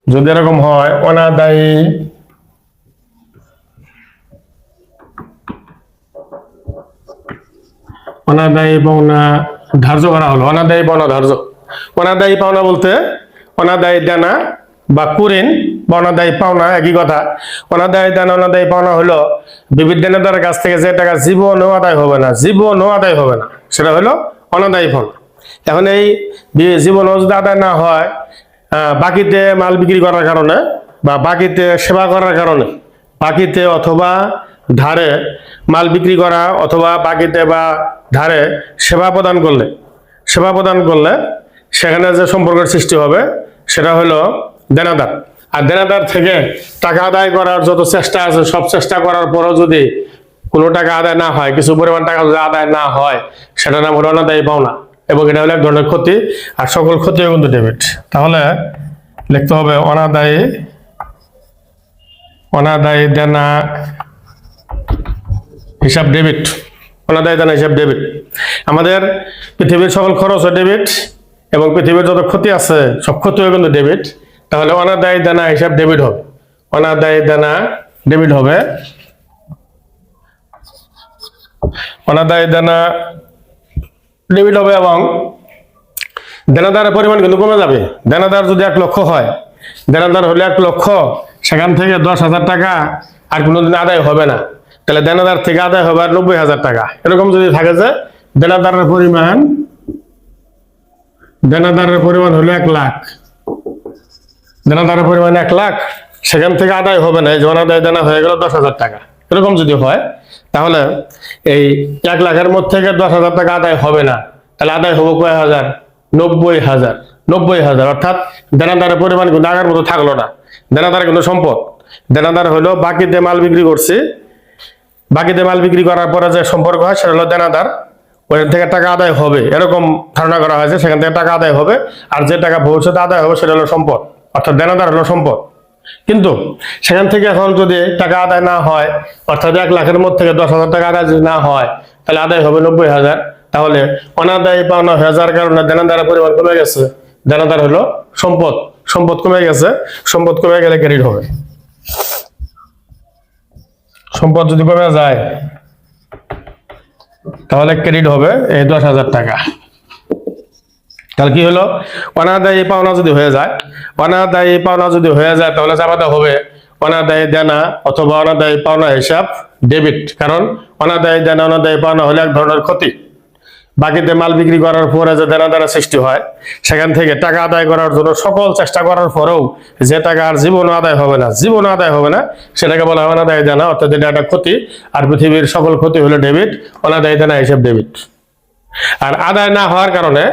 যদি এরকম হয় অনাদায়ী পাওনা ধার্য করা হলো। অনাদায়ী পাওনা ধার্য। অনাদায়ী পাওনা বলতে অনাদায়ী দেনা বা কুঋণ বা অনাদায়ী পাওনা একই কথা। অনাদায়ী দেনা অনাদায়ী পাওনা হলো বিবিধ দেনাদারের কাছ থেকে যে টাকা জীবনও আদায় হবে না, জীবনও আদায় হবে না, সেটা হলো অনাদায়ী পাওনা। এখন এই জীবনও যদি আদায় না হয়, বাকিতে মাল বিক্রি করার কারণে বা বাকিতে সেবা করার কারণে, বাকিতে অথবা ধারে মাল বিক্রি করা অথবা বাকিতে বা ধারে সেবা প্রদান করলে সেখানে যে সম্পর্কের সৃষ্টি হবে সেটা হলো দেনাদার। আর দেনাদার থেকে টাকা আদায় করার যত চেষ্টা আছে সব চেষ্টা করার পরও যদি কোনো টাকা আদায় না হয়, কিছু পরিমাণ টাকা যদি আদায় না হয়, সেটা নাম হলো অনাদায়ী পাওনা এবং এটা হলো এক ধরনের ক্ষতি। আর সকল ক্ষতিও কিন্তু ডেবিট। তাহলে লিখতে হবে অনাদায়ী দেনা হিসাব ডেবিট। অনাদায়ী দেনা হিসাব ডেবিট। আমাদের পৃথিবীর সকল খরচ ডেবিট এবং পৃথিবীর যত ক্ষতি আছে সব ক্ষতিও কিন্তু ডেবিট। তাহলে অনাদায়ী দেনা হিসাব ডেবিট হবে। অনাদায়ী দেনা ডেবিট হবে। অনাদায়ী দেনা ডেবিট হবে এবং দেনাদারের পরিমাণ কিন্তু কমে যাবে। দেনাদার যদি 1 লক্ষ হয়, দেনাদার হলে 1 লক্ষ, সেখান থেকে 10,000 টাকা আর কোনোদিন আদায় হবে না। তাহলে দেনাদার থেকে আদায় হবে আর 90,000 টাকা। এরকম যদি থাকে যে দেনাদারের পরিমাণ হলো 1 লাখ, দেনাদারের পরিমাণ 1 লাখ, সেখান থেকে আদায় হবে না, এই যে অনাদায় দেনা হয়ে গেল 10,000 টাকা। এরকম যদি হয় তাহলে এই 1 লাখের মধ্যে থেকে 10,000 টাকা আদায় হবে না, তাহলে আদায় হবে কয় হাজার? 90,000। অর্থাৎ দেনাদারের পরিমাণ কিন্তু আগের মতো থাকলো না। দেনাদার কিন্তু সম্পদ। দেনাদার হলো বাকিতে মাল বিক্রি করছি, বাকিতে মাল বিক্রি করার পরে যে সম্পর্ক হয় সেটা হলো দেনাদার। ওখান থেকে টাকা আদায় হবে এরকম ধারণা করা হয়েছে, সেখান থেকে টাকা আদায় হবে। আর যে টাকা ভবিষ্যতে আদায় হবে সেটা হলো সম্পদ, অর্থাৎ দেনাদার হলো সম্পদ। কিন্তু সেখান থেকে এখন যদি টাকা আদায় না হয়, অর্থাৎ 1 লাখের মধ্যে থেকে 10,000 টাকা আদায় যদি না হয়, তাহলে আদায় হবে 90,000। তাহলে অনাদায়ী পাওনা হয়ে যাওয়ার কারণে দেনাদারের পরিমাণ কমে গেছে। দেনাদার হলো সম্পদ, সম্পদ কমে গেছে। সম্পদ কমে গেলে ক্রেডিট হবে। সম্পদ যদি কমে যায় তাহলে ক্রেডিট হবে এই 10,000 টাকা। তাহলে কি হলো? অনাদায়ী পাওনা যদি হয়ে যায়, তাহলে চাপাতে হবে অনাদায়ী দেনা অথবা অনাদায়ী পাওনা হিসাব ডেবিট। কারণ অনাদায়ী দেনা অনাদায়ী পাওনা হলে এক ধরনের ক্ষতি। বাকিতে মাল বিক্রি করার পরে যে দেনাদারের সৃষ্টি হয়, সেখান থেকে টাকা আদায় করার জন্য সকল চেষ্টা করার পরেও যে টাকা আর জীবনও আদায় হবে না, সেটাকে বলা হয় অনাদায়ী দেনা, অর্থাৎ এটা একটা ক্ষতি। আর পৃথিবীর সকল ক্ষতি হলো ডেবিট, অনাদায়ী দেনা হিসাব ডেবিট। আর আদায় না হওয়ার কারণে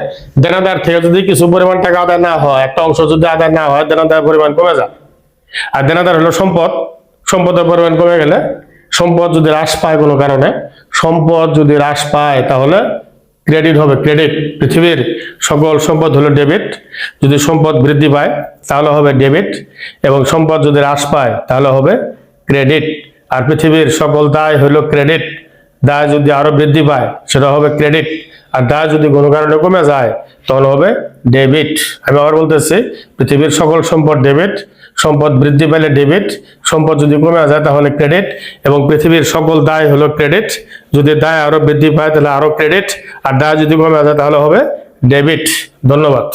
দেনাদার থেকে যদি কিছু পরিমাণ টাকা আদায় না হয়, একটা অংশ যদি আদায় না হয়, দেনাদারের পরিমাণ কমে যায়। আর দেনাদার হলো সম্পদ। সম্পদের পরিমাণ কমে গেলে, সম্পদ যদি হ্রাস পায় কোনো কারণে, তাহলে ক্রেডিট হবে। ক্রেডিট। পৃথিবীর সকল সম্পদ হলো ডেবিট। যদি সম্পদ বৃদ্ধি পায় তাহলে হবে ডেবিট, এবং সম্পদ যদি হ্রাস পায় তাহলে হবে ক্রেডিট। আর পৃথিবীর সকল দায় হলো ক্রেডিট। দায় যদি আরো বৃদ্ধি পায় সেটা হবে ক্রেডিট, আর দায় যদি কোনো কারণে কমে যায় তখন হবে ডেবিট। আমি আবার বলতেছি, পৃথিবীর সকল সম্পদ ডেবিট, সম্পদ বৃদ্ধি পেলে ডেবিট, সম্পদ যদি কমে যায় তাহলে ক্রেডিট, এবং পৃথিবীর সকল দায় হলো ক্রেডিট। যদি দায় আরো বৃদ্ধি পায় তাহলে আরো ক্রেডিট, আর দায় যদি কমে যায় তাহলে হবে ডেবিট। ধন্যবাদ।